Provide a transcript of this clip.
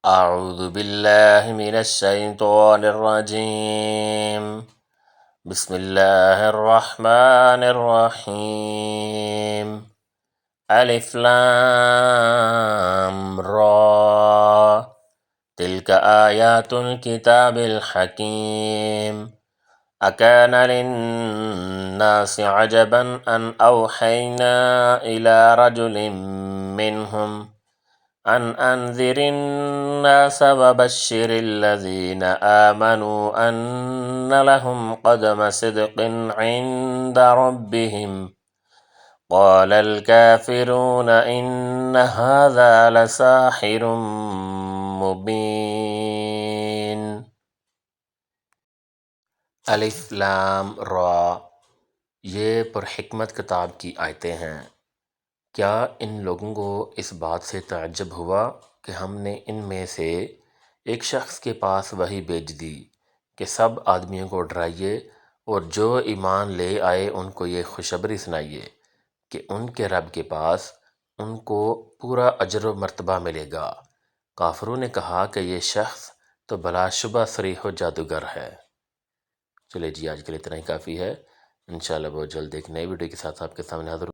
أعوذ بالله من الشيطان الرجيم. بسم الله الرحمن الرحيم. ألف لام را، تلك آيات الكتاب الحكيم. أكان للناس عجبا أن أوحينا إلى رجل منهم أن أنذر الناس وبشر الذين آمنوا أن لهم قدم صدق عند ربهم. قال الكافرون إن هذا لساحر مبين. الف لام را، یہ پرحکمت کتاب کی آیتیں ہیں۔ کیا ان لوگوں کو اس بات سے تعجب ہوا کہ ہم نے ان میں سے ایک شخص کے پاس وحی بھیج دی کہ سب آدمیوں کو ڈرائیے اور جو ایمان لے آئے ان کو یہ خوشخبری سنائیے کہ ان کے رب کے پاس ان کو پورا اجر و مرتبہ ملے گا۔ کافروں نے کہا کہ یہ شخص تو بلا شبہ صریح و جادوگر ہے۔ چلے جی، آج کے لیے اتنا ہی کافی ہے۔ انشاءاللہ بہت جلد ایک نئی ویڈیو کے ساتھ آپ کے سامنے حاضر